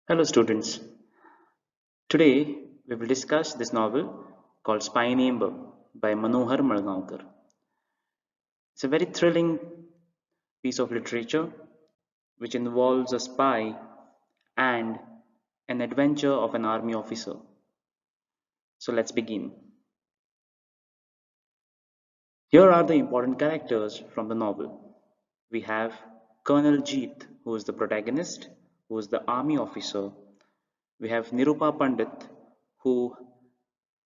Hello students. Today we will discuss this novel called Spy Number by Manohar Mulgaonkar. It's a very thrilling piece of literature which involves a spy and an adventure of an army officer. So let's begin. Here are the important characters from the novel. We have Colonel Jeet, who is the protagonist, who is the army officer. We have Nirupa Pandit, who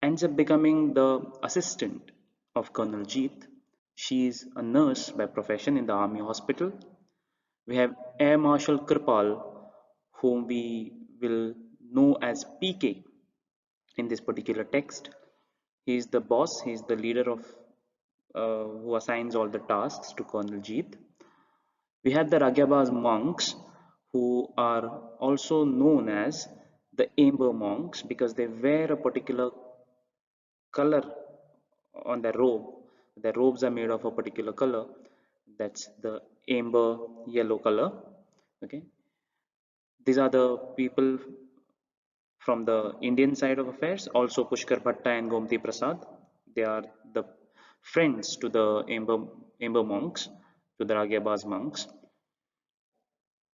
ends up becoming the assistant of Colonel Jeet. She is a nurse by profession in the army hospital. We have Air Marshal Kirpal, whom we will know as PK in this particular text. He is the boss, he is the leader of who assigns all the tasks to Colonel Jeet. We have the Ragyabaz monks, who are also known as the Amber monks because they wear a particular color on their robe. Their robes are made of a particular color. That's the amber yellow color. Okay, these are the people from the Indian side of affairs. Also, Pushkar Bhatta and Gomti Prasad. They are the friends to the amber monks, to the Ragyabaz monks.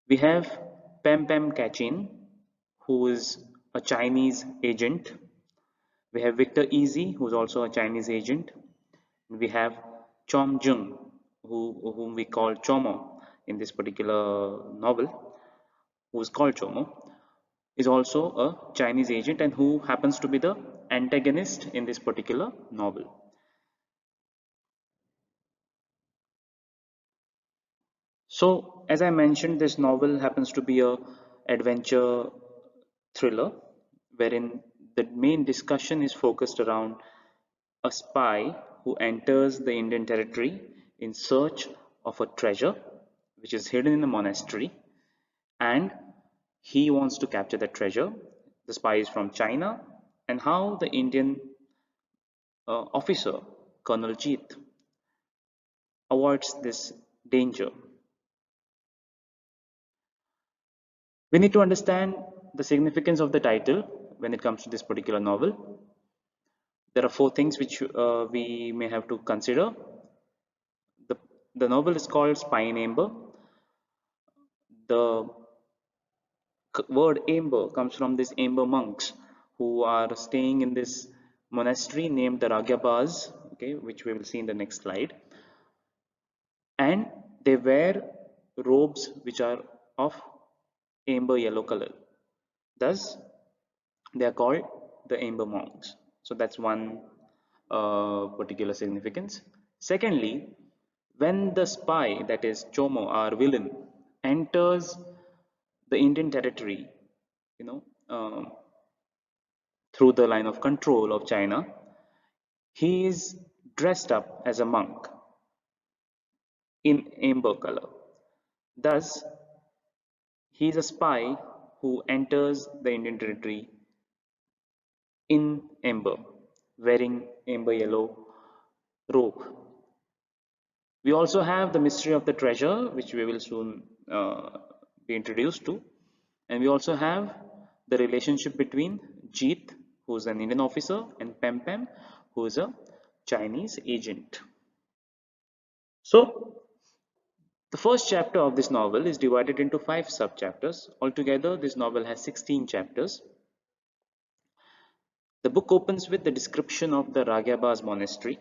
We have Pem Pem Kachin, who is a Chinese agent. We have Victor Easy, who is also a Chinese agent. We have Chom Jung, whom we call Chomo in this particular novel, who is called Chomo, is also a Chinese agent and who happens to be the antagonist in this particular novel. So, as I mentioned, this novel happens to be a adventure thriller wherein the main discussion is focused around a spy who enters the Indian territory in search of a treasure which is hidden in a monastery, and he wants to capture that treasure. The spy is from China, and how the Indian officer, Colonel Jeet, avoids this danger. We need to understand the significance of the title when it comes to this particular novel. There are four things which we may have to consider. The, the novel is called Spy Amber. The word amber comes from these amber monks who are staying in this monastery named the Ragyabaz, okay, which we will see in the next slide. And they wear robes which are of amber yellow color. Thus, they are called the amber monks. So that's one particular significance. Secondly, when the spy, that is Chomo, our villain, enters the Indian territory, you know, through the line of control of China, he is dressed up as a monk in amber color. Thus, he is a spy who enters the Indian territory in amber, wearing amber yellow robe. We also have the mystery of the treasure, which we will soon be introduced to. And we also have the relationship between Jeet, who is an Indian officer, and Pem Pem, who is a Chinese agent. So, the first chapter of this novel is divided into 5 sub-chapters. Altogether, this novel has 16 chapters. The book opens with the description of the Ragyabaz monastery.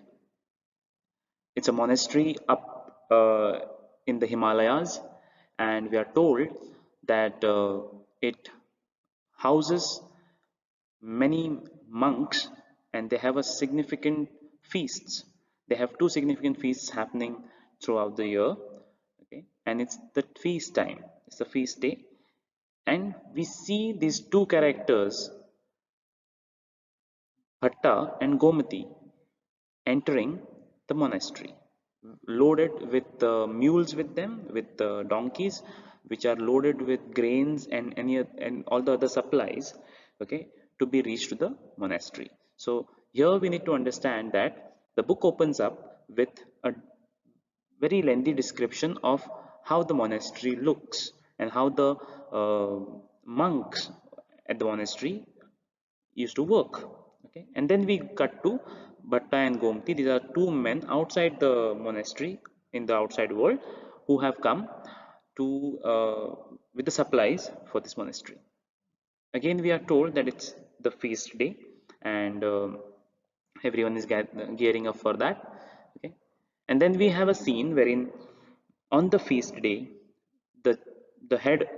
It's a monastery up in the Himalayas, and we are told that it houses many monks and they have a significant feasts. They have two significant feasts happening throughout the year, okay, and it's the feast time, it's the feast day, and we see these two characters, Bhatta and Gomati, entering the monastery, loaded with mules with them, with donkeys, which are loaded with grains and and all the other supplies, okay, to be reached to the monastery. So here we need to understand that the book opens up with a very lengthy description of how the monastery looks and how the monks at the monastery used to work. Okay, and then we cut to Bhatta and Gomti. These are two men outside the monastery in the outside world who have come to with the supplies for this monastery. Again, we are told that it's the feast day, and everyone is gearing up for that. Okay, and then we have a scene wherein on the feast day, the the head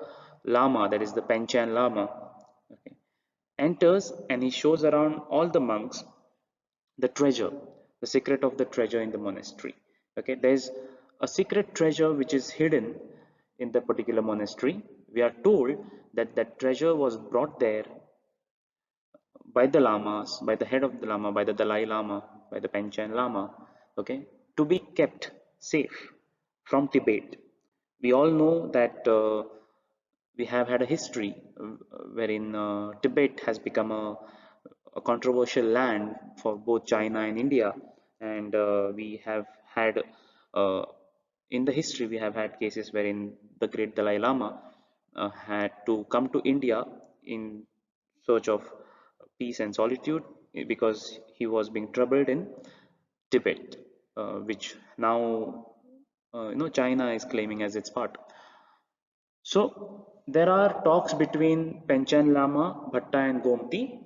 lama, that is the Panchen Lama, okay, enters and he shows around all the monks the treasure, the secret of the treasure in the monastery. Okay, there's a secret treasure which is hidden in the particular monastery. We are told that that treasure was brought there by the lamas, by the head of the lama, by the Dalai Lama, by the Panchen Lama, okay, to be kept safe from Tibet. We all know that we have had a history wherein Tibet has become a controversial land for both China and India, and we have had uh, in the history we have had cases wherein the great Dalai Lama had to come to India in search of peace and solitude because he was being troubled in Tibet, which now China is claiming as its part. So there are talks between Panchen Lama, Bhatta and Gomti.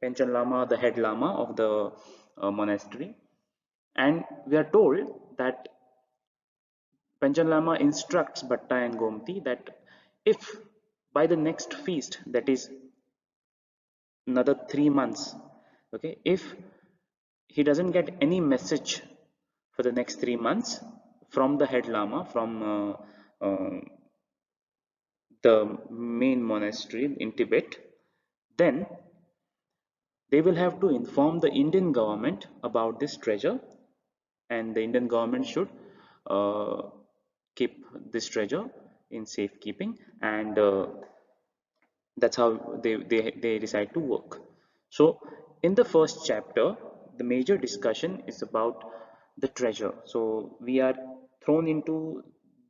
Panchen Lama, the head Lama of the monastery, and we are told that Panchen Lama instructs Bhatta and Gomti that if by the next feast, that is another 3 months, okay, if he doesn't get any message for the next 3 months from the head Lama, from the main monastery in Tibet, then they will have to inform the Indian government about this treasure, and the Indian government should uh, keep this treasure in safekeeping, and that's how they decide to work. So in the first chapter, the major discussion is about the treasure. So we are thrown into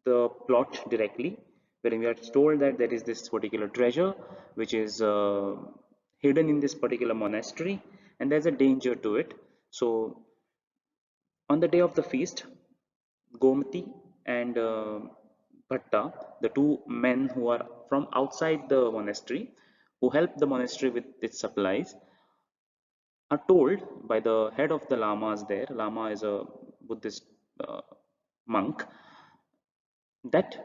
the plot directly, where we are told that there is this particular treasure which is hidden in this particular monastery, and there's a danger to it. So on the day of the feast, Gomti and Bhatta, the two men who are from outside the monastery, who help the monastery with its supplies, are told by the head of the lamas there. Lama is a Buddhist uh, monk, that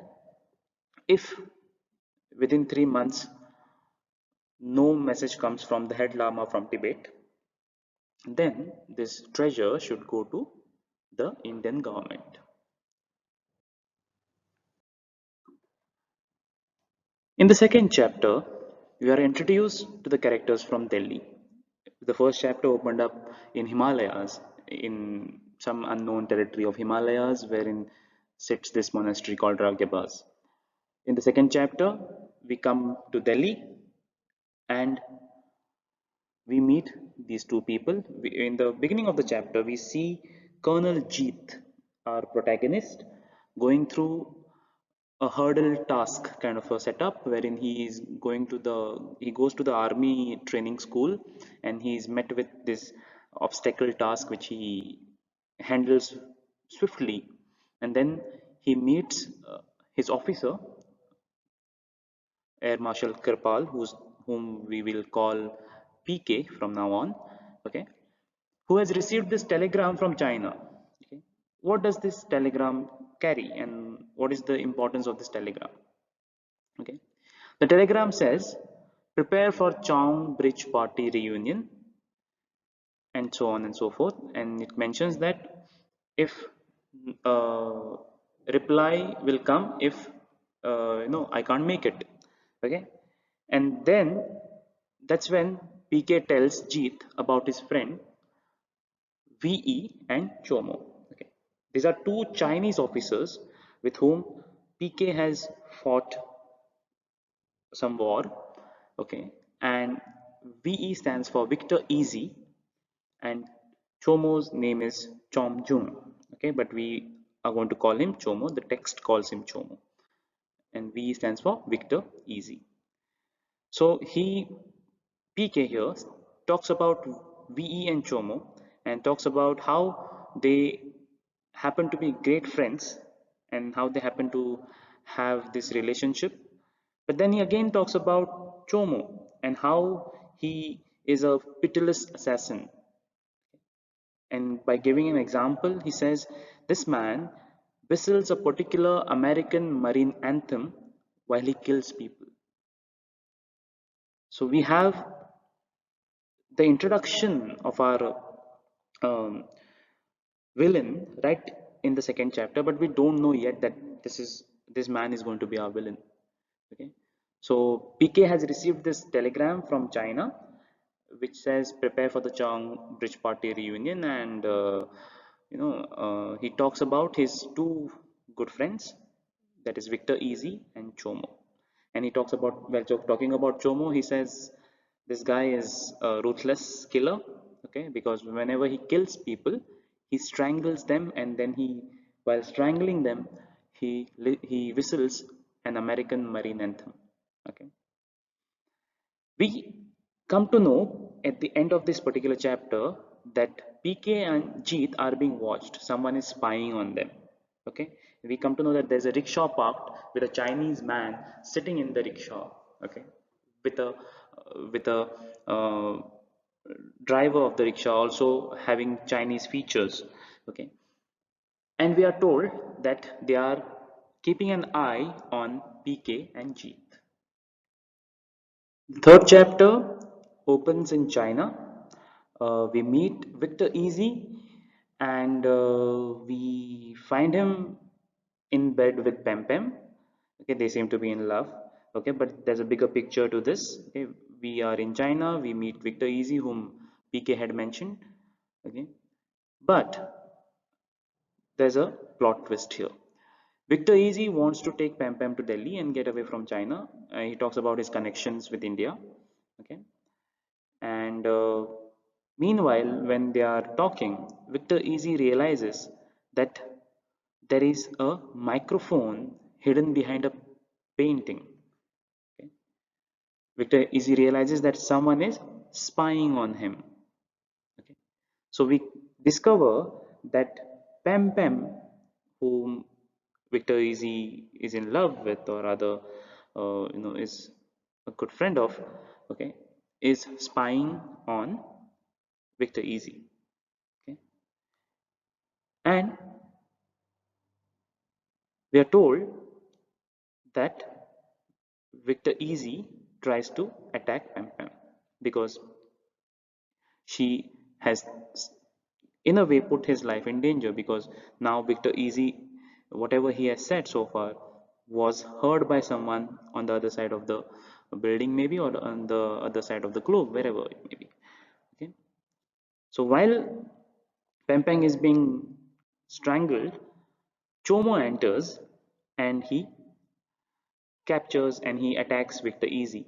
if within 3 months no message comes from the head Lama from Tibet, then this treasure should go to the Indian government. In the second chapter, we are introduced to the characters from Delhi. The first chapter opened up in Himalayas, in some unknown territory of Himalayas, wherein sits this monastery called Ragyabaz. In the second chapter, we come to Delhi and we meet these two people. In the beginning of the chapter, we see Colonel Jeet, our protagonist, going through a hurdle task kind of a setup wherein he goes to the army training school, and he is met with this obstacle task which he handles swiftly, and then he meets his officer, Air Marshal Kirpal, whom we will call PK from now on, okay, who has received this telegram from China. Okay. What does this telegram carry, and what is the importance of this telegram? Okay. The telegram says, prepare for Chong Bridge Party reunion, and so on and so forth. And it mentions that if uh, reply will come if I can't make it. Okay. And then that's when PK tells Jeet about his friend VE and Chomo. Okay. These are two Chinese officers with whom PK has fought some war. Okay. And VE stands for Victor Easy, and Chomo's name is Chom Jung. Okay, but we are going to call him Chomo. The text calls him Chomo, and V stands for Victor Easy. So he PK here talks about VE and Chomo and talks about how they happen to be great friends and how they happen to have this relationship. But then he again talks about Chomo and how he is a pitiless assassin. And by giving an example, he says, this man whistles a particular American Marine anthem while he kills people. So we have the introduction of our um, villain right in the second chapter, but we don't know yet that this man is going to be our villain. Okay, so PK has received this telegram from China which says prepare for the Chang Bridge Party reunion, and he talks about his two good friends, that is Victor Easy and Chomo. And he talks about, well, talking about Chomo, he says this guy is a ruthless killer, okay, because whenever he kills people, he strangles them, and then while strangling them, he whistles an American Marine anthem. Okay, we come to know at the end of this particular chapter that PK and Jeet are being watched. Someone is spying on them. Okay, we come to know that there's a rickshaw parked with a Chinese man sitting in the rickshaw. Okay, with a uh, driver of the rickshaw also having Chinese features. Okay, and we are told that they are keeping an eye on PK and Jeet. Third chapter opens in China. We meet Victor Easy, and we find him in bed with Pem Pem. Okay, they seem to be in love. Okay, but there's a bigger picture to this. Okay, we are in China. We meet Victor Easy, whom PK had mentioned. Okay, but there's a plot twist here. Victor Easy wants to take Pam Pam to Delhi and get away from China. He talks about his connections with India. Okay, and meanwhile, when they are talking, Victor Easy realizes that there is a microphone hidden behind a painting. Okay? Victor Easy realizes that someone is spying on him. Okay? So we discover that Pam Pam, whom Victor Easy is in love with, or rather, is a good friend of, okay, is spying on Victor Easy. Okay, and we are told that Victor Easy tries to attack Pam Pam because she has, in a way, put his life in danger, because now Victor Easy, whatever he has said so far, was heard by someone on the other side of the building, maybe, or on the other side of the globe, wherever it may be. Okay, so while Pam Pam is being strangled, Chomo enters and he captures and he attacks Victor Easy,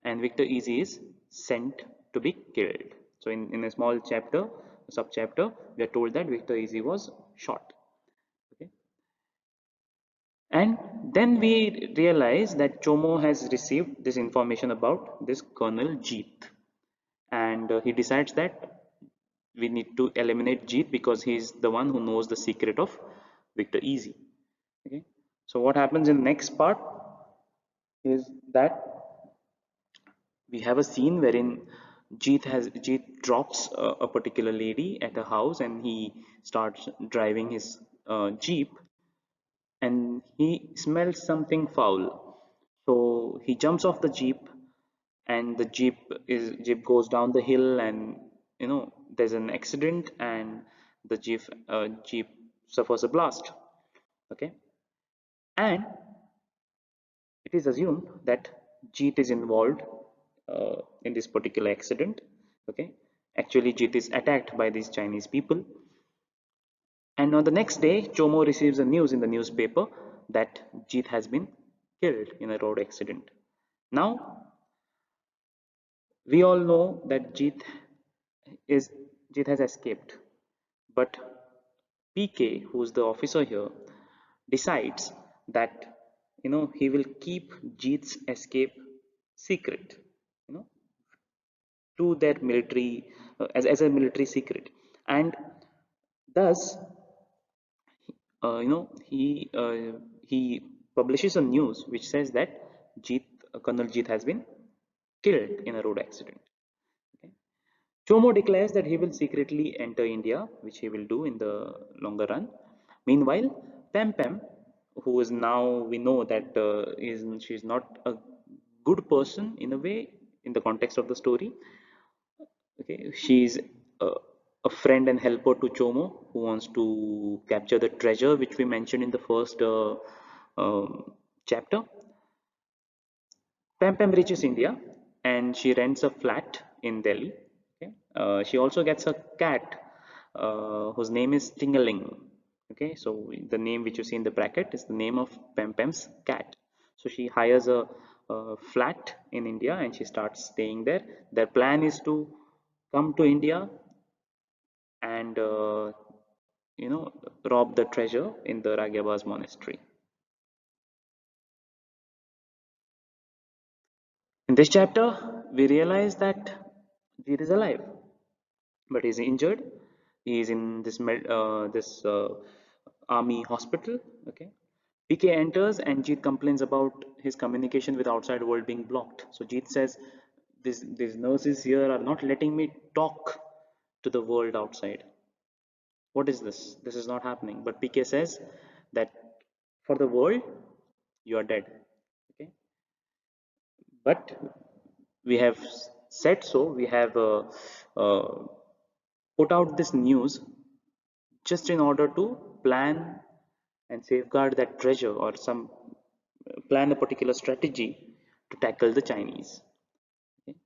and Victor Easy is sent to be killed. So in a small chapter, sub chapter, we are told that Victor Easy was shot. Okay, and then we realize that Chomo has received this information about this Colonel Jeet, and he decides that we need to eliminate Jeet because he's the one who knows the secret of Victor Easy. Okay, so what happens in the next part is that we have a scene wherein Jeet drops a particular lady at a house, and he starts driving his jeep, and he smells something foul. So he jumps off the jeep, and the jeep goes down the hill, and there's an accident, and the jeep suffers a blast. Okay, and it is assumed that Jeet is involved in this particular accident. Okay, actually, Jeet is attacked by these Chinese people, and on the next day, Chomo receives a news in the newspaper that Jeet has been killed in a road accident. Now, we all know that is Jeet has escaped, but PK, who is the officer here, decides that he will keep Jeet's escape secret. to their military as a military secret. And thus he publishes a news which says that Jeet, Colonel Jeet has been killed in a road accident. Okay. Chomo declares that he will secretly enter India, which he will do in the longer run. Meanwhile, Pem Pem, who is now we know that she's not a good person in a way in the context of the story. Okay, she's a, a friend and helper to Chomo who wants to capture the treasure which we mentioned in the first chapter. Pam Pam reaches India and she rents a flat in Delhi. Okay. She also gets a cat whose name is Tingaling. Okay, so the name which you see in the bracket is the name of Pam Pam's cat. So she hires a flat in India and she starts staying there. Their plan is to come to India and you know rob the treasure in the Ragyabaz monastery. In this chapter, we realize that Jeet is alive, but he's injured. He is in this army hospital. Okay, PK enters and Jeet complains about his communication with outside world being blocked. So Jeet says, these nurses here are not letting me talk to the world outside. What is this? This is not happening. But PK says that for the world, you are dead. Okay, but we have said so. We have put out this news just in order to plan and safeguard that treasure or some plan a particular strategy to tackle the Chinese. Okay.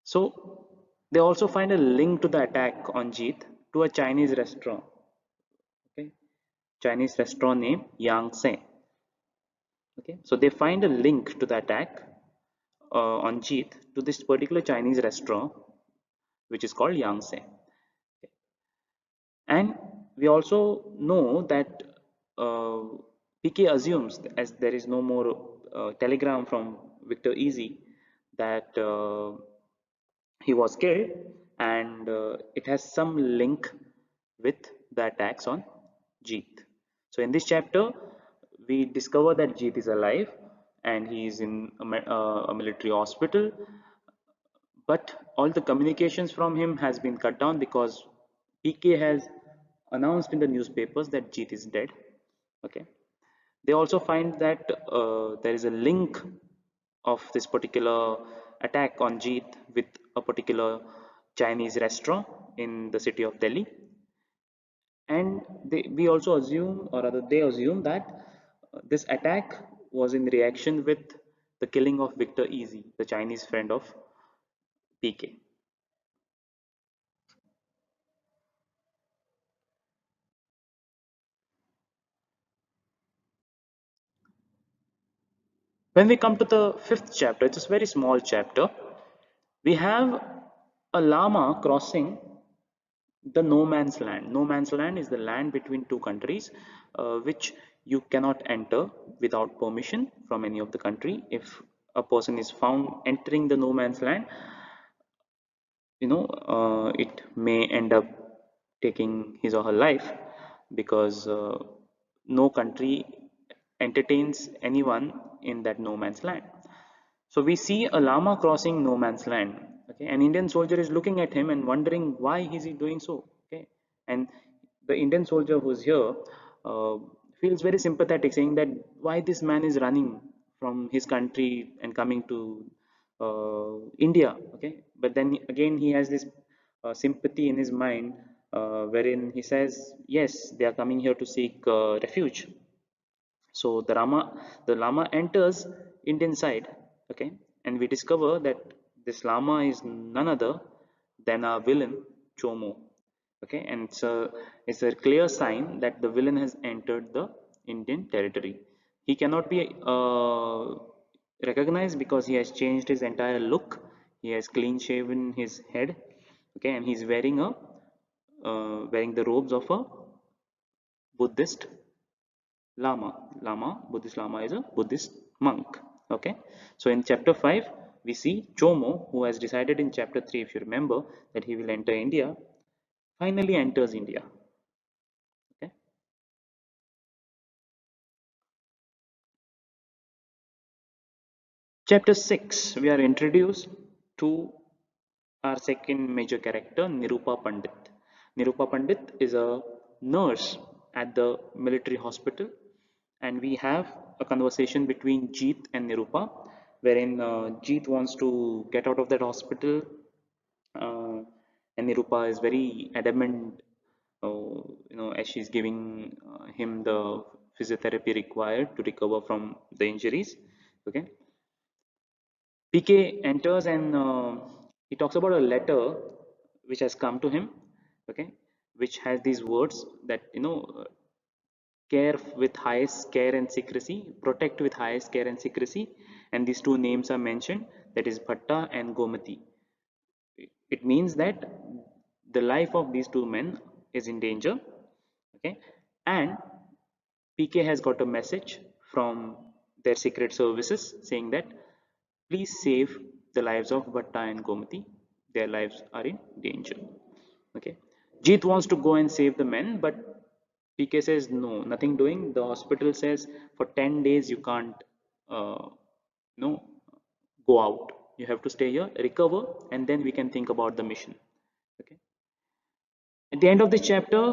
So they also find a link to the attack on Jeet to a Chinese restaurant. Okay, Chinese restaurant named Yangtze. Okay, so they find a link to the attack on Jeet to this particular Chinese restaurant, which is called Yangtze. And we also know that uh, PK assumes, as there is no more telegram from Victor Easy, that he was killed, and it has some link with the attacks on Jeet. So in this chapter, we discover that Jeet is alive and he is in a military hospital, but all the communications from him has been cut down because PK has announced in the newspapers that Jeet is dead. Okay. They also find that there is a link of this particular attack on Jeet with a particular Chinese restaurant in the city of Delhi. And we also assume, or rather they assume, that this attack was in reaction with the killing of Victor Easy, the Chinese friend of PK. When we come to the fifth chapter, it's a very small chapter. We have a llama crossing the no man's land. No man's land is the land between two countries, which you cannot enter without permission from any of the country. If a person is found entering the no man's land, it may end up taking his or her life because no country entertains anyone in that no man's land. So we see a llama crossing no man's land. Okay, an Indian soldier is looking at him and wondering why is he doing so. Okay, and the Indian soldier who's here uh, feels very sympathetic, saying that why this man is running from his country and coming to India. Okay, but then again he has this sympathy in his mind, wherein he says, yes, they are coming here to seek refuge. So the Lama enters Indian side, okay, and we discover that this Lama is none other than our villain Chomo, okay, and it's a clear sign that the villain has entered the Indian territory. He cannot be recognized because he has changed his entire look. He has clean shaven his head, okay, and he's wearing the robes of a Buddhist Lama. Buddhist Lama is a Buddhist monk. Okay. So in chapter 5, we see Chomo, who has decided in chapter 3, if you remember, that he will enter India, finally enters India. Okay. Chapter 6, we are introduced to our second major character, Nirupa Pandit. Nirupa Pandit is a nurse at the military hospital, and we have a conversation between Jeet and Nirupa, wherein Jeet wants to get out of that hospital, uh, and Nirupa is very adamant, as she's giving him the physiotherapy required to recover from the injuries. Okay, PK enters and he talks about a letter which has come to him, okay, which has these words that care with highest care and secrecy, protect with highest care and secrecy, and these two names are mentioned, that is Bhatta and Gomati. It means that the life of these two men is in danger, okay, and PK has got a message from their secret services saying that please save the lives of Bhatta and Gomati. Their lives are in danger. Okay. Jeet wants to go and save the men, but PK says no, nothing doing. The hospital says for 10 days you can't, no, go out. You have to stay here, recover, and then we can think about the mission. Okay. At the end of the chapter,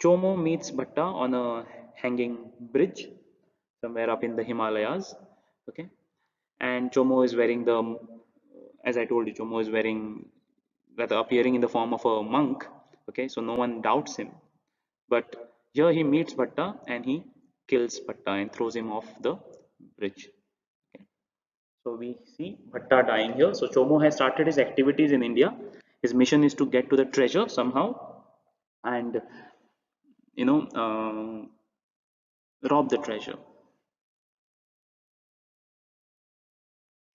Chomo meets Bhatta on a hanging bridge somewhere up in the Himalayas. Okay, and Chomo is wearing the, as I told you, Chomo is wearing, rather appearing in the form of a monk. Okay, so no one doubts him. But here he meets Bhatta and he kills Bhatta and throws him off the bridge. Okay. So we see Bhatta dying here. So Chomo has started his activities in India. His mission is to get to the treasure somehow and you know rob the treasure.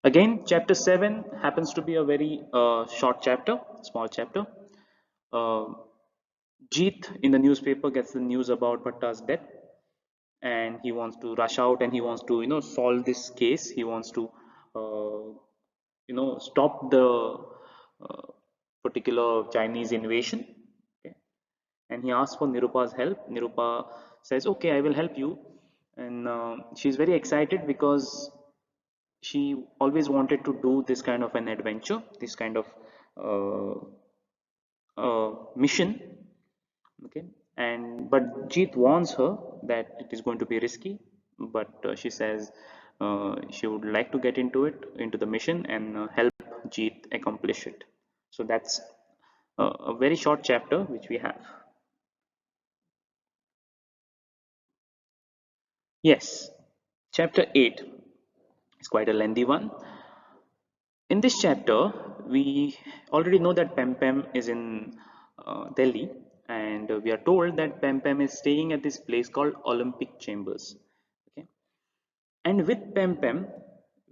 Again, chapter 7 happens to be a very short chapter, small chapter. Uh, Jeet in the newspaper gets the news about Bhatta's death, and he wants to rush out and he wants to solve this case. He wants to stop the uh, particular Chinese invasion. Okay. And he asks for Nirupa's help. Nirupa says, "Okay, I will help you," and she's very excited because she always wanted to do this kind of an adventure, this kind of uh, mission. Okay, and but Jeet warns her that it is going to be risky, but she says she would like to get into it, into the mission, and help Jeet accomplish it. So that's a very short chapter which we have. Yes, chapter 8 is quite a lengthy one. In this chapter, we already know that Pem Pem is in Delhi, and we are told that Pem Pem is staying at this place called Olympic Chambers. Okay, and with Pem Pem,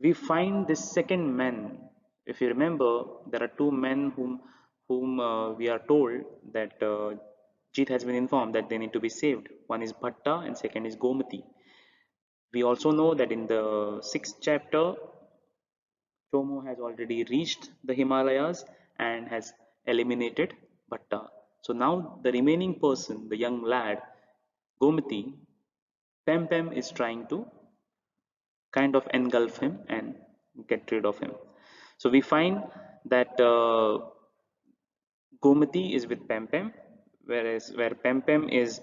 we find this second man. If you remember, there are two men whom we are told that Jeet has been informed that they need to be saved. One is Bhatta, and second is Gomati. We also know that in the sixth chapter, Chomo has already reached the Himalayas and has eliminated Bhatta. So now the remaining person, the young lad, Gomati, Pem Pem is trying to kind of engulf him and get rid of him. So we find that Gomati is with Pem Pem, whereas where Pem Pem is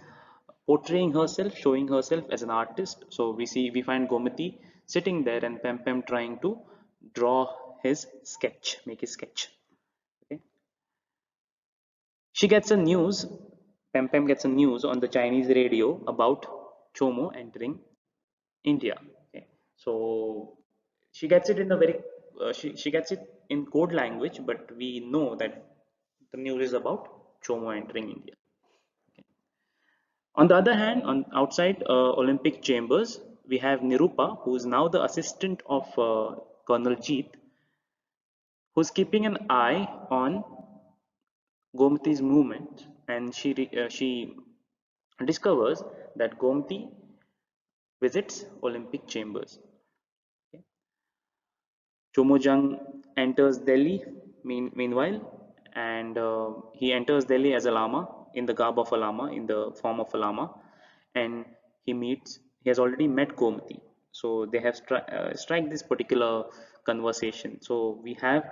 portraying herself, showing herself as an artist. So we find Gomati sitting there and Pem Pem trying to draw his sketch, make his sketch. Okay. She gets a news, Pem Pem gets a news on the Chinese radio about Chomo entering India. Okay. So she gets it in a very she gets it in code language, but we know that the news is about Chomo entering India. Okay. On the other hand, on outside Olympic chambers, we have Nirupa, who is now the assistant of Colonel Jeet, who's keeping an eye on Gomti's movement, and she discovers that Gomti visits Olympic chambers. Okay. Chomojang enters Delhi meanwhile, and he enters Delhi as a lama, in the garb of a lama, in the form of a lama, and he has already met Gomati. So they have strike this particular conversation. So we have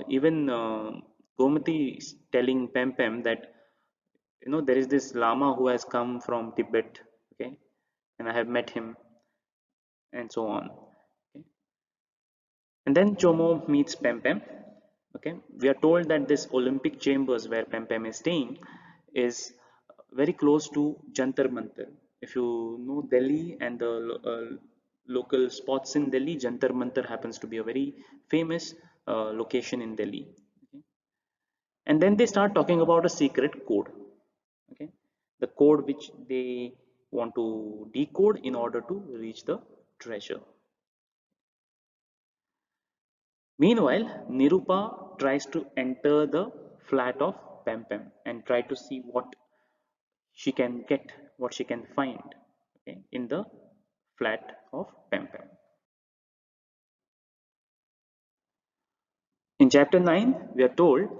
even Gomati telling Pem Pem that, there is this lama who has come from Tibet, okay, and I have met him, and so on. Okay. And then Chomo meets Pem Pem. Okay, we are told that this Olympic chambers where Pem Pem is staying is very close to Jantar Mantar. If you know Delhi and the local spots in Delhi, Jantar Mantar happens to be a very famous location in Delhi. Okay. And then they start talking about a secret code. Okay, the code which they want to decode in order to reach the treasure. Meanwhile, Nirupa tries to enter the flat of Pem Pem and try to see what she can get, what she can find, okay, in the flat of Pem Pem. In chapter 9, we are told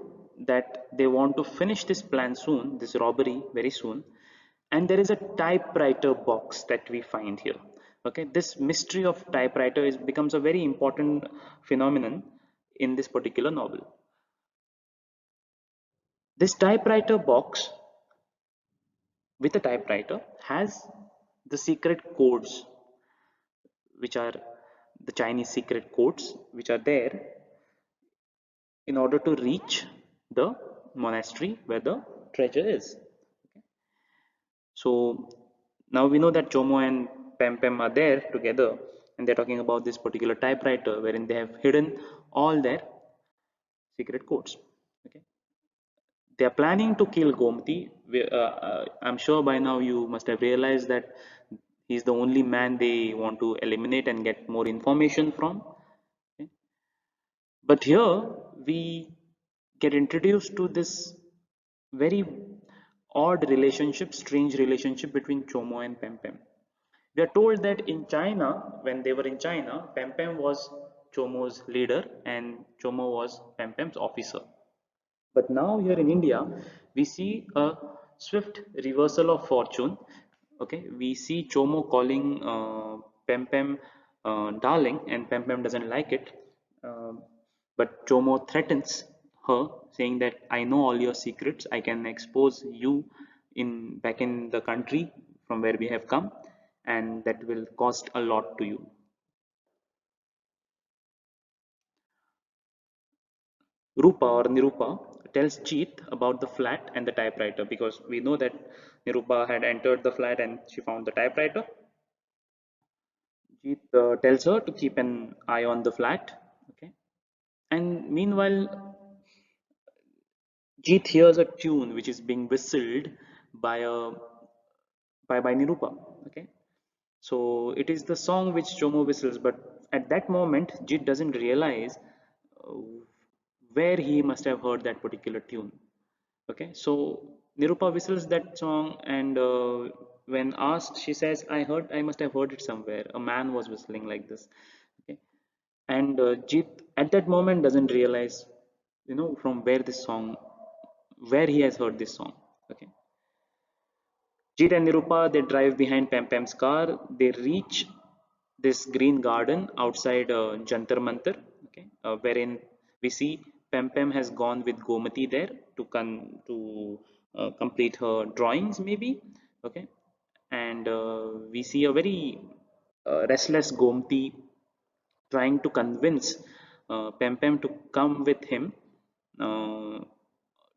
that they want to finish this plan soon, this robbery very soon, and there is a typewriter box that we find here. Okay, this mystery of typewriter becomes a very important phenomenon in this particular novel. This typewriter box with a typewriter has the secret codes, which are the Chinese secret codes, which are there in order to reach the monastery where the treasure is. So now we know that Chomo and Pem Pem are there together, and they're talking about this particular typewriter wherein they have hidden all their secret codes. Okay. They are planning to kill Gomti. I'm sure by now you must have realized that he's the only man they want to eliminate and get more information from. Okay. But here we get introduced to this very odd relationship, strange relationship between Chomo and Pem Pem. We are told that in China, when they were in China, Pem Pem was Chomo's leader and Chomo was Pem Pem's officer. But now here in India, we see a swift reversal of fortune. Okay, we see Chomo calling Pem Pem darling, and Pem Pem doesn't like it. But Chomo threatens her, saying that I know all your secrets. I can expose you in back in the country from where we have come, and that will cost a lot to you. Rupa or Nirupa tells Jeet about the flat and the typewriter because we know that Nirupa had entered the flat and she found the typewriter. Jeet tells her to keep an eye on the flat. Okay. And meanwhile, Jeet hears a tune which is being whistled by a by Nirupa. Okay. So it is the song which Chomo whistles, but at that moment, Jeet doesn't realize uh, where he must have heard that particular tune. Okay, so Nirupa whistles that song, and when asked, she says, I must have heard it somewhere. A man was whistling like this." Okay, and Jeet at that moment doesn't realize, from where he has heard this song. Okay, Jeet and Nirupa, they drive behind Pam Pam's car. They reach this green garden outside Jantar Mantar, okay, wherein we see Pam Pam has gone with Gomati there to complete her drawings, maybe, okay, and we see a very restless Gomti trying to convince Pem Pem to come with him to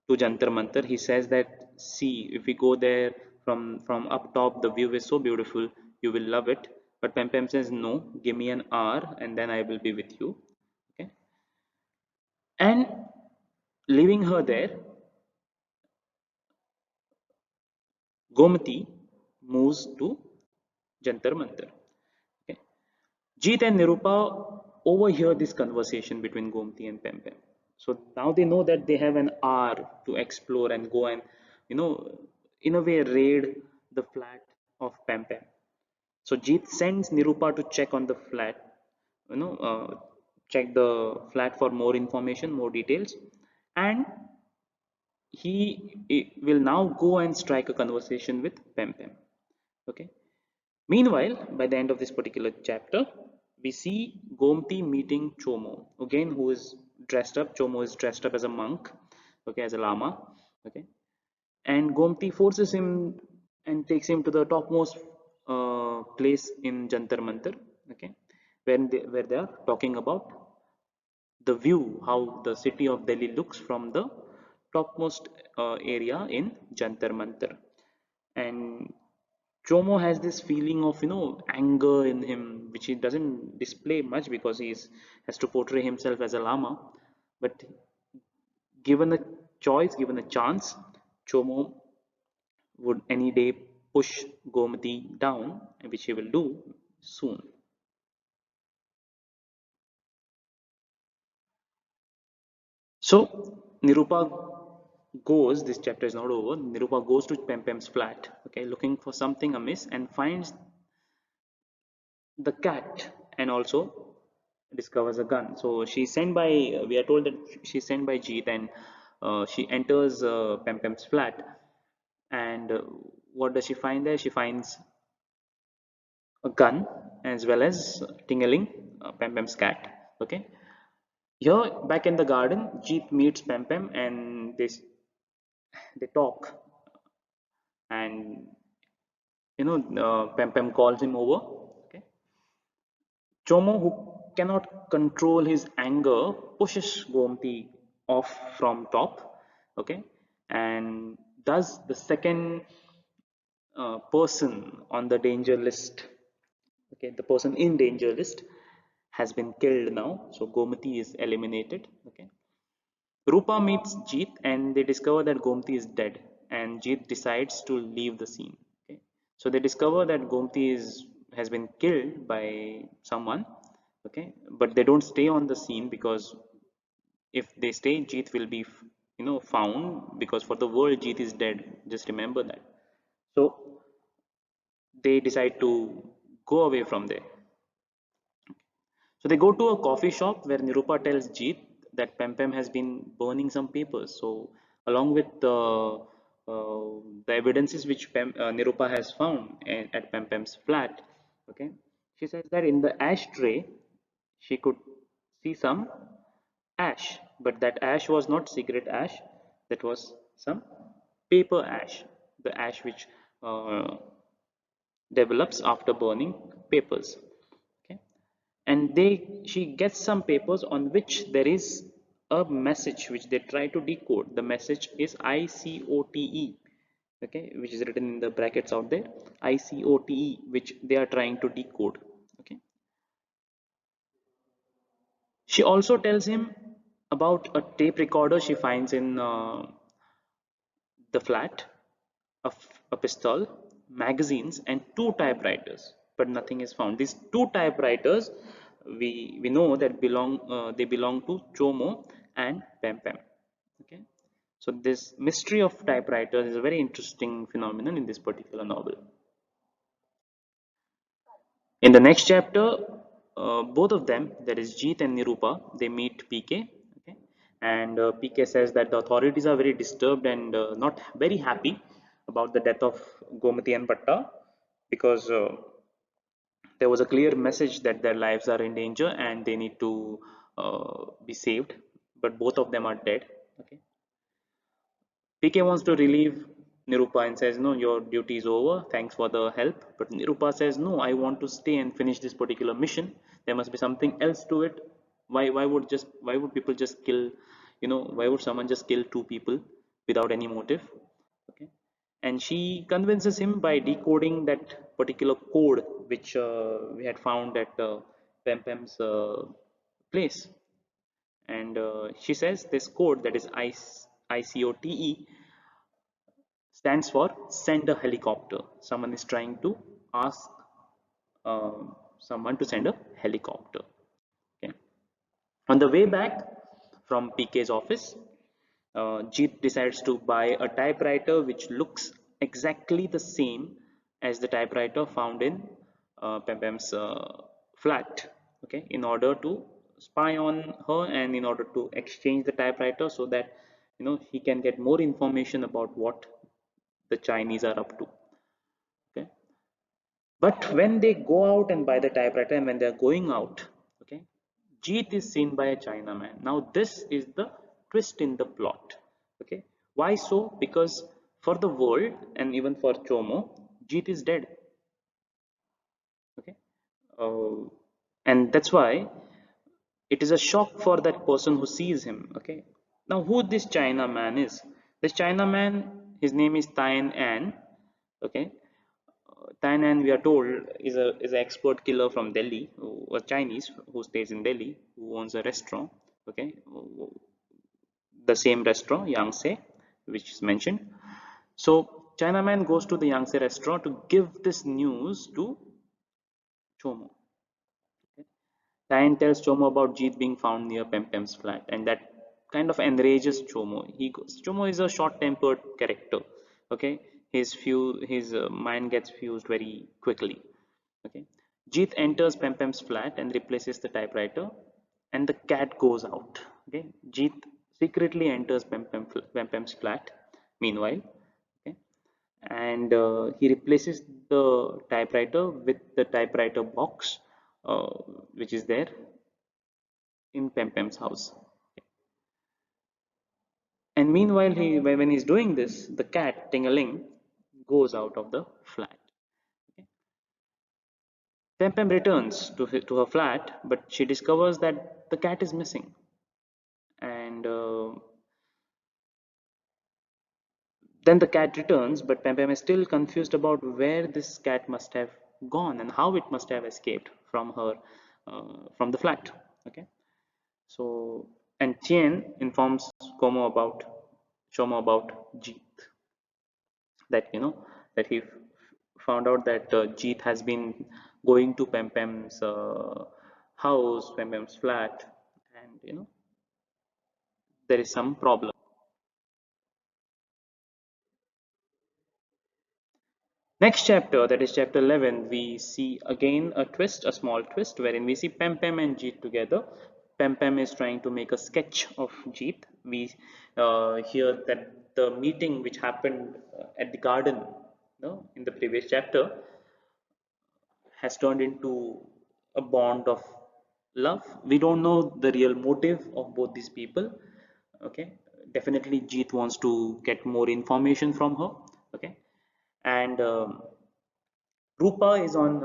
Jantar Mantar. He says that, see, if we go there from up top, the view is so beautiful, you will love it. But Pem Pem says, no, give me an hour and then I will be with you. Okay, and leaving her there, Gomati moves to Jantar Mantar. Okay, Jeet and Nirupa overhear this conversation between Gomti and Pem Pem. So now they know that they have an hour to explore and go and, you know, in a way raid the flat of Pem Pem. So Jeet sends Nirupa to check on the flat, you know, uh, check the flat for more information, more details, and he will now go and strike a conversation with Pempem. Okay. Meanwhile, by the end of this particular chapter, we see Gomti meeting Chomo again, who is dressed up. Chomo is dressed up as a monk, okay, as a lama, okay, and Gomti forces him and takes him to the topmost place in Jantar Mantar, okay, where they are talking about the view, how the city of Delhi looks from the topmost area in Jantar Mantar. And Chomo has this feeling of anger in him, which he doesn't display much because has to portray himself as a lama. But given a choice, given a chance, Chomo would any day push Gomati down, which he will do soon. So Nirupa this chapter is not over. Nirupa goes to Pempem's flat, okay, looking for something amiss and finds the cat and also discovers a gun. So she's sent by, we are told that she's sent by Jeet, and she enters Pempem's flat. And what does she find there? She finds a gun as well as Tingaling, Pempem's cat. Okay. Here, back in the garden, Jeet meets Pempem and they talk. And Pempem calls him over. Okay. Chomo, who cannot control his anger, pushes Gomti off from top, okay, and thus the second person on the danger list, okay, the person in danger list has been killed now, so Gomati is eliminated, okay. Rupa meets Jeet and they discover that Gomti is dead, and Jeet decides to leave the scene. Okay. So they discover that Gomti has been killed by someone, okay, but they don't stay on the scene because if they stay, Jeet will be found, because for the world Jeet is dead. Just remember that. So they decide to go away from there. So they go to a coffee shop where Nirupa tells Jeet that Pempem has been burning some papers. So along with the evidences which Nirupa has found at Pempem's flat, okay, she says that in the ashtray she could see some ash, but that ash was not cigarette ash. That was some paper ash, the ash which develops after burning papers. Okay, and she gets some papers on which there is a message which they try to decode. The message is ICOTE, okay, which is written in the brackets out there, ICOTE, which they are trying to decode. Okay, she also tells him about a tape recorder she finds in the flat, a pistol, magazines, and two typewriters, but nothing is found. These two typewriters, we know that they belong to Chomo and Pempem. Okay, so this mystery of typewriters is a very interesting phenomenon in this particular novel. In the next chapter, both of them, that is Jeet and Nirupa, they meet PK. Okay, and PK says that the authorities are very disturbed and not very happy about the death of Gomati and Bhatta, because there was a clear message that their lives are in danger and they need to be saved, but both of them are dead. Okay, PK wants to relieve Nirupa and says, "No, your duty is over. Thanks for the help." But Nirupa says, "No, I want to stay and finish this particular mission. There must be something else to it. Why would people just kill? Why would someone just kill two people without any motive?" Okay, and she convinces him by decoding that particular code which we had found at Pempem's place. And she says this code, that is ICOTE, stands for send a helicopter. Someone is trying to ask someone to send a helicopter. Okay. On the way back from PK's office, Jeet decides to buy a typewriter which looks exactly the same as the typewriter found in Pempem's flat. Okay, in order to spy on her, and in order to exchange the typewriter so that he can get more information about what the Chinese are up to. Okay, but when they go out and buy the typewriter, and when they are going out, okay, Jeet is seen by a Chinaman. Now this is the twist in the plot. Okay, why so? Because for the world and even for Chomo, Jeet is dead. Okay, uh, and that's why it is a shock for that person who sees him. Okay, now who this Chinaman is? This Chinaman, his name is Tien An. Okay, Tainan, we are told, is an expert killer from Delhi, a Chinese who stays in Delhi, who owns a restaurant. Okay, the same restaurant, Yangtze, which is mentioned. So Chinaman goes to the Yangtze restaurant to give this news to Chomo. Okay. Tyan tells Chomo about Jeet being found near Pempem's flat, and that kind of enrages Chomo. Chomo is a short-tempered character. Okay, his mind gets fused very quickly. Okay, Jeet enters Pempem's flat and replaces the typewriter, and the cat goes out. Okay, Jeet secretly enters Pempem's flat. Meanwhile, okay, and he replaces the typewriter with the typewriter box, uh, which is there in Pempem's house. And meanwhile, when he's doing this, the cat Tingaling goes out of the flat. Okay. Pempem returns to her flat, but she discovers that the cat is missing. And then the cat returns, but Pempem is still confused about where this cat must have gone and how it must have escaped from her, from the flat. Okay. So, and Tien informs Como about Chomo about Jeet, that that he found out that Jeet has been going to Pempem's house, Pempem's flat, and there is some problem. Next chapter, that is chapter 11, we see again a twist, a small twist, wherein we see Pempem and Jeet together. Pempem is trying to make a sketch of Jeet. We hear that the meeting which happened at the garden, in the previous chapter, has turned into a bond of love. We don't know the real motive of both these people. Okay, definitely Jeet wants to get more information from her. Okay, and Rupa is on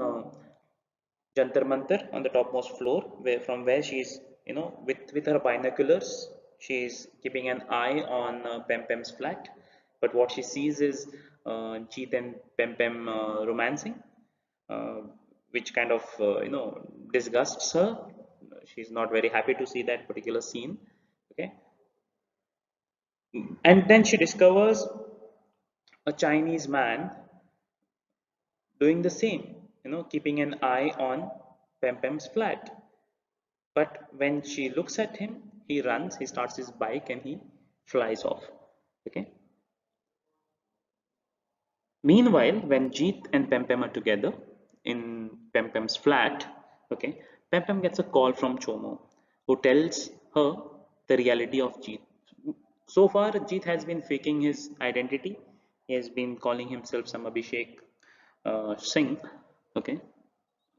Jantar Mantar on the topmost floor, where she is, with her binoculars, she is keeping an eye on Pempem's flat. But what she sees is Jeet and Pempem romancing, uh, which kind of disgusts her. She's not very happy to see that particular scene. Okay, and then she discovers a Chinese man doing the same, keeping an eye on Pempem's flat. But when she looks at him, he runs, he starts his bike, and he flies off. Okay. Meanwhile, when Jeet and Pempem are together in Pempem's flat, okay, Pempem gets a call from Chomo, who tells her the reality of Jeet. So far, Jeet has been faking his identity. He has been calling himself some Abhishek Singh. Okay,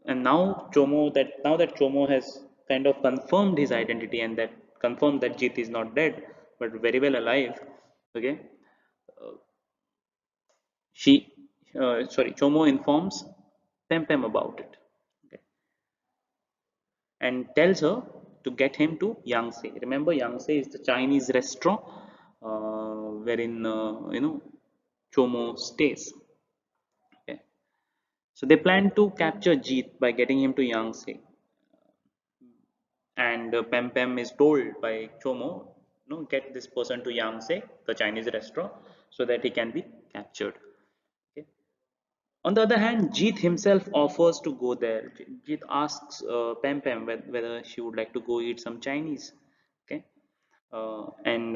and now that Chomo has kind of confirmed his identity, and that confirmed that Jeet is not dead but very well alive. Okay, she Chomo informs Pempem about it. Okay, and tells her to get him to Yangtze. Remember, Yangtze is the Chinese restaurant wherein Chomo stays. Okay, so they plan to capture Jeet by getting him to Yangtze. And Pem is told by Chomo, get this person to Yangtze, the Chinese restaurant, so that he can be captured. Okay. On the other hand, Jeet himself offers to go there. Jeet asks Pem whether she would like to go eat some Chinese. Okay, and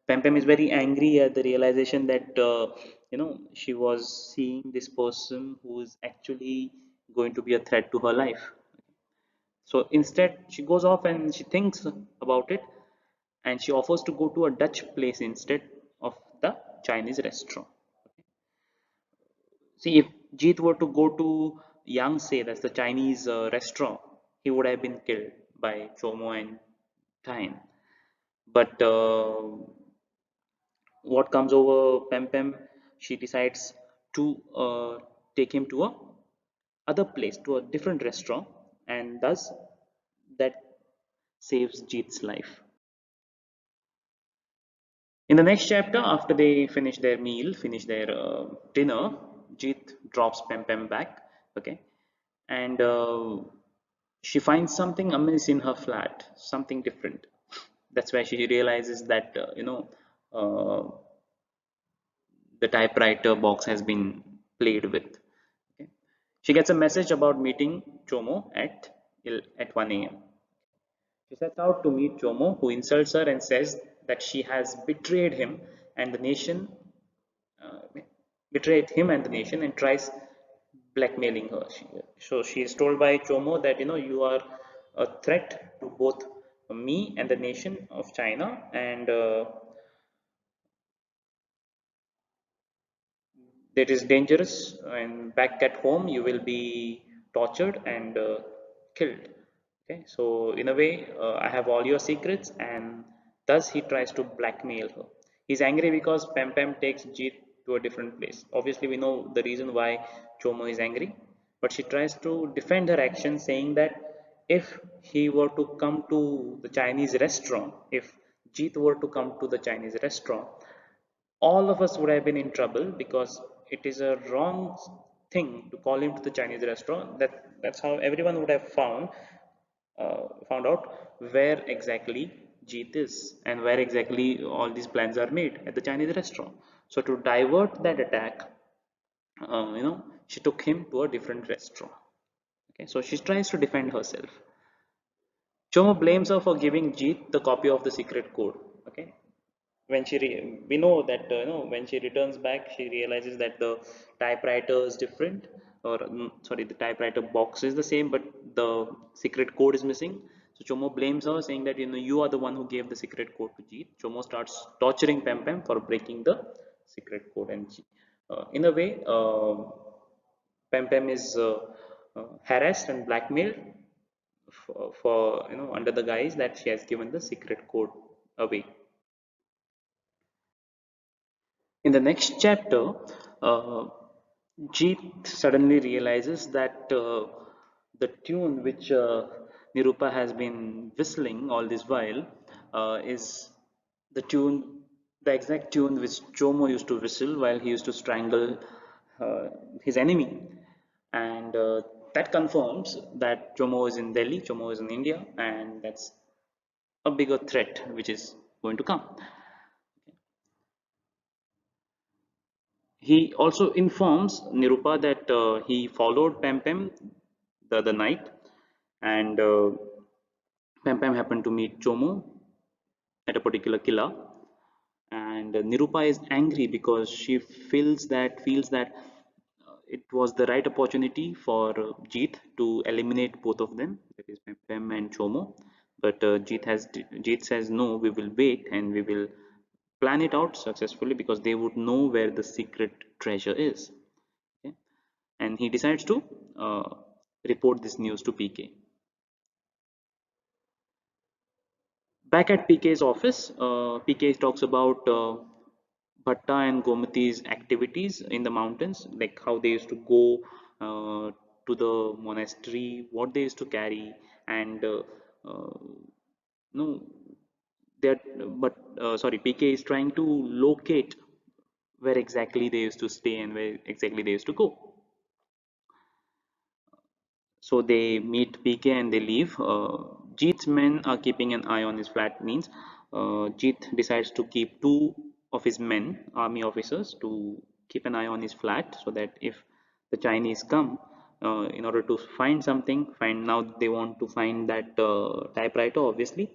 Pem is very angry at the realization that she was seeing this person who is actually going to be a threat to her life. So instead, she goes off and she thinks about it, and she offers to go to a Dutch place instead of the Chinese restaurant. See, if Jeet were to go to Yangtze, that's the Chinese restaurant, he would have been killed by Chomo and Tain. But what comes over Pem Pem, she decides to take him to a other place, to a different restaurant, and thus that saves Jeet's life. In the next chapter, after they finish their meal, finish their dinner, Jeet drops Pem Pem back, okay, and she finds something amiss in her flat, something different. That's why she realizes that uh, the typewriter box has been played with. Okay. She gets a message about meeting Chomo at 1 a.m. She sets out to meet Chomo, who insults her and says that she has betrayed him and the nation, uh, betrayed him and the nation, and tries blackmailing her. So she is told by Chomo that you are a threat to both me and the nation of China, and that is dangerous, and back at home you will be tortured and killed. Okay, so in a way, I have all your secrets, and thus he tries to blackmail her. He's angry because Pem Pem takes Jeet to a different place. Obviously we know the reason why Chomo is angry, but she tries to defend her action, saying that if he were to come to the Chinese restaurant, if Jeet were to come to the Chinese restaurant, all of us would have been in trouble, because it is a wrong thing to call him to the Chinese restaurant. That's how everyone would have found out where exactly Jeet is and where exactly all these plans are made at the Chinese restaurant. So to divert that attack, she took him to a different restaurant. Okay, so she tries to defend herself. Chomo blames her for giving Jeet the copy of the secret code. Okay, we know that when she returns back, she realizes that the typewriter is different, or sorry, the typewriter box is the same, but the secret code is missing. So Chomo blames her, saying that you are the one who gave the secret code to Jeet. Chomo starts torturing Pem Pem for breaking the secret code, and in a way, Pem Pem is harassed and blackmailed for under the guise that she has given the secret code away. In the next chapter, uh, Jeet suddenly realizes that the tune which Nirupa has been whistling all this while is the tune, the exact tune which Chomo used to whistle while he used to strangle uh, his enemy. And that confirms that Chomo is in Delhi, Chomo is in India, and that's a bigger threat which is going to come. He also informs Nirupa that he followed Pem Pem the other night, and Pem Pem happened to meet Chomo at a particular killa, and Nirupa is angry because she feels that it was the right opportunity for Jeet to eliminate both of them, that is Pem Pem and Chomo. But Jeet says no, we will wait and we will plan it out successfully, because they would know where the secret treasure is. Okay? And he decides to uh, report this news to PK. Back at PK's office, PK talks about Bhatta and Gomati's activities in the mountains, like how they used to go to the monastery, what they used to carry, and uh, no, that. But sorry, PK is trying to locate where exactly they used to stay and where exactly they used to go. So they meet PK and they leave. Jeet's men are keeping an eye on his flat. Means Jeet decides to keep two of his men, army officers, to keep an eye on his flat, so that if the Chinese come, in order to find something, now they want to find that typewriter, obviously.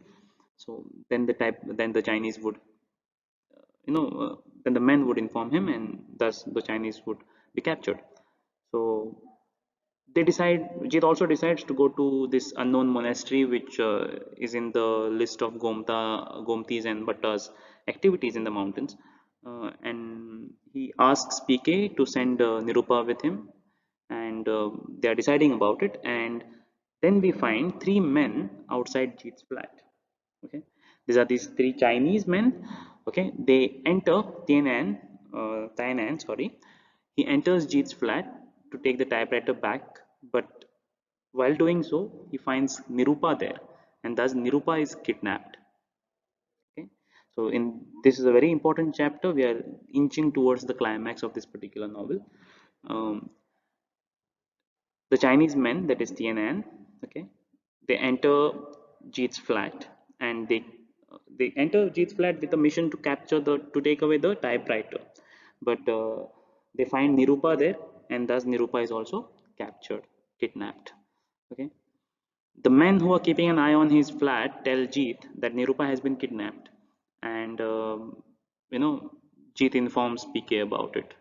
So then the Chinese would, then the men would inform him, and thus the Chinese would be captured. So they decide Jit also decides to go to this unknown monastery, which is in the list of Gomti's and Bhatta's activities in the mountains. And he asks PK to send Nirupa with him, and they are deciding about it. And then we find three men outside Jit's flat. Okay, these are these three Chinese men. Okay, they enter Tainan, sorry. He enters Jeet's flat to take the typewriter back, but while doing so, he finds Nirupa there, and thus Nirupa is kidnapped. Okay, so in this is a very important chapter. We are inching towards the climax of this particular novel. Um, the Chinese men, that is Tian'an, okay, they enter Jeet's flat, and they enter Jeet's flat with a mission to capture the to take away the typewriter, but they find Nirupa there, and thus Nirupa is also captured, kidnapped. Okay, the men who are keeping an eye on his flat tell Jeet that Nirupa has been kidnapped, and you know Jeet informs PK about it.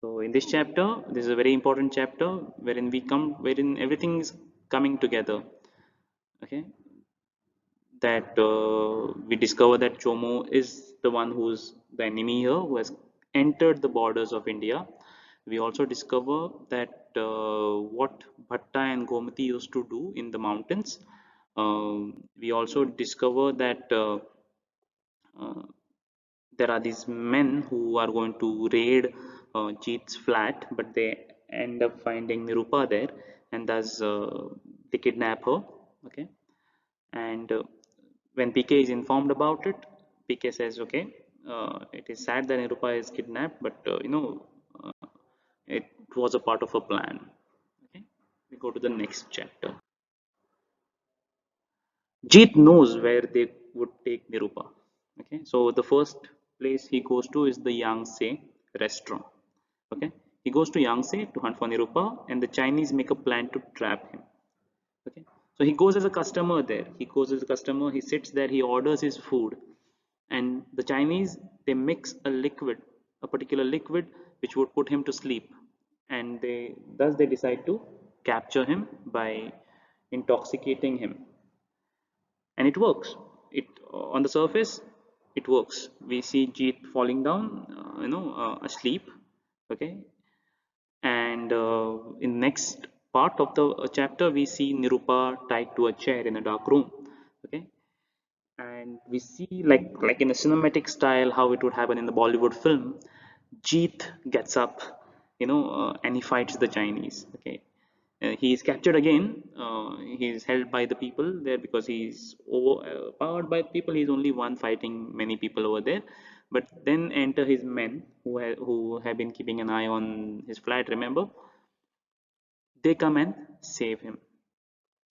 So in this chapter, this is a very important chapter wherein everything is coming together. Okay, that we discover that Chomo is the one who's the enemy here, who has entered the borders of India. We also discover that what Bhatta and Gomati used to do in the mountains. We also discover that uh, there are these men who are going to raid Jeet's flat, but they end up finding Nirupa there, and thus they kidnap her. Okay, and when PK is informed about it, PK says, "Okay, it is sad that Nirupa is kidnapped, but uh, it was a part of a plan." Okay, we go to the next chapter. Jeet knows where they would take Nirupa. Okay, so the first place he goes to is the Yangtze restaurant. Okay, he goes to Yangtze to hunt for Nirupa, and the Chinese make a plan to trap him. Okay, so he goes as a customer there. He goes as a customer. He sits there. He orders his food, and the Chinese they mix a particular liquid, which would put him to sleep, and they decide to capture him by intoxicating him, and it works. It On the surface it works. We see Jeet falling down, asleep. Okay, and in next part of the chapter we see Nirupa tied to a chair in a dark room. Okay, and we see like in a cinematic style how it would happen in the Bollywood film. Jeet gets up, and he fights the Chinese. Okay, he is captured again. He is held by the people there because he's overpowered by people. He's only one fighting many people over there. But then enter his men who have been keeping an eye on his flight. Remember, they come and save him,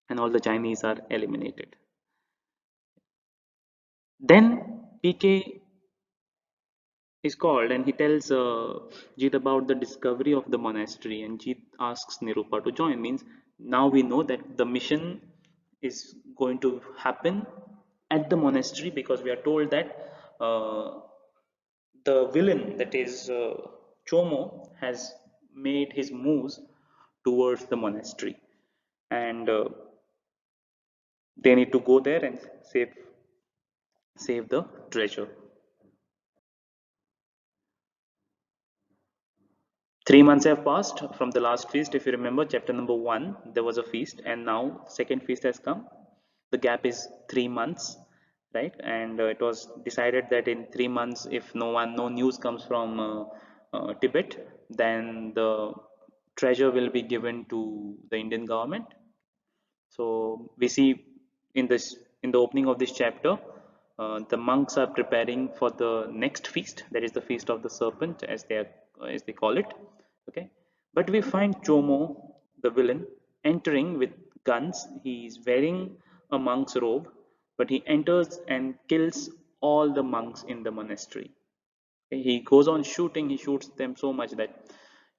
and all the Chinese are eliminated. Then PK is called and he tells Jeet about the discovery of the monastery, and Jeet asks Nirupa to join. Means now we know that the mission is going to happen at the monastery, because we are told that the villain, that is Chomo, has made his moves towards the monastery, and they need to go there and save the treasure. 3 months have passed from the last feast. If you remember, chapter number one, there was a feast, and now second feast has come. The gap is 3 months, right? And it was decided that in 3 months, if no news comes from Tibet, then the treasure will be given to the Indian government. So we see in the opening of this chapter, the monks are preparing for the next feast, that is the feast of the serpent, as they call it. Okay, but we find Chomo, the villain, entering with guns. He is wearing a monk's robe, but he enters and kills all the monks in the monastery. Okay, he goes on shooting. He shoots them so much that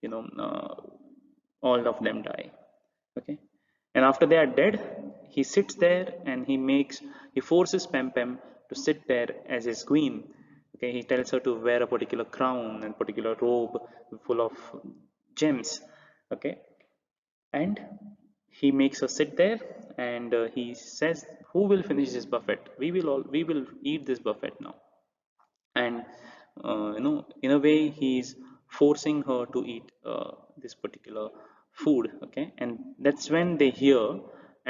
you know uh, all of them die. Okay, and after they are dead, he sits there and he forces Pem Pem to sit there as his queen. Okay, he tells her to wear a particular crown and particular robe full of gems. Okay, and he makes us sit there, and he says, who will finish this buffet? We will eat this buffet now. And in a way he's forcing her to eat this particular food. Okay, and that's when they hear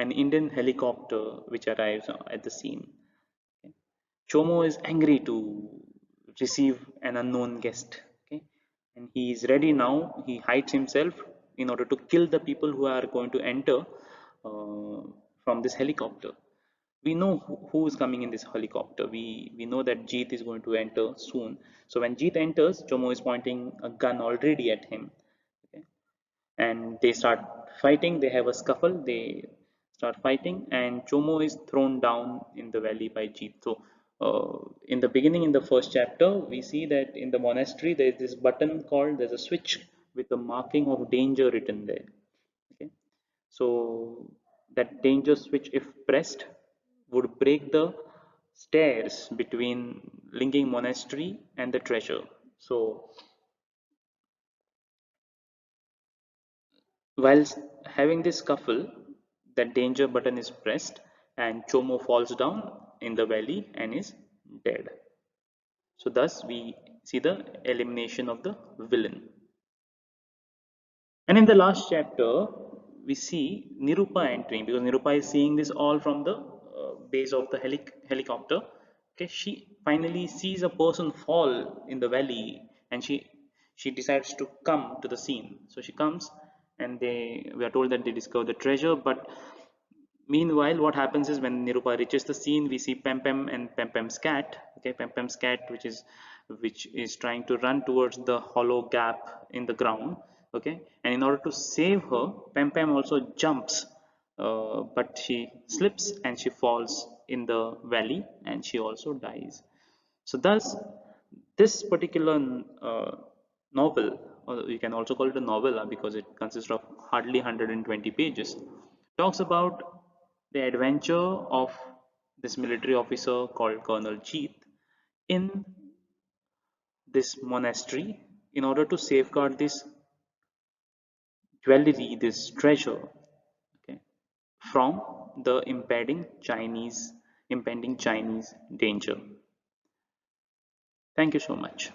an Indian helicopter which arrives at the scene. Okay. Chomo is angry to receive an unknown guest. Okay, and he is ready now. He hides himself in order to kill the people who are going to enter from this helicopter. We know who is coming in this helicopter. We know that Jeet is going to enter soon. So when Jeet enters, Chomo is pointing a gun already at him. Okay, and they start fighting. They have a scuffle. They start fighting, and Chomo is thrown down in the valley by Jeet. So in the beginning, in the first chapter, we see that in the monastery there is this button called, there's a switch with the marking of danger written there. Okay, so that danger switch, if pressed, would break the stairs between linking monastery and the treasure. So whilst having this scuffle, that danger button is pressed, and Chomo falls down in the valley and is dead. So thus we see the elimination of the villain. And in the last chapter, we see Nirupa entering, because Nirupa is seeing this all from the base of the helicopter. Okay, she finally sees a person fall in the valley, and she decides to come to the scene. So she comes, and we are told that they discover the treasure. But meanwhile, what happens is when Nirupa reaches the scene, we see Pem Pem and Pem Pem's cat. Okay, Pem Pem's cat, which is trying to run towards the hollow gap in the ground. Okay, and in order to save her, Pem Pem also jumps, but she slips and she falls in the valley, and she also dies. So thus, this particular novel, or you can also call it a novella because it consists of hardly 120 pages, talks about the adventure of this military officer called Colonel Jeet in this monastery in order to safeguard this jewelry, this treasure, okay, from the impending Chinese danger. Thank you so much.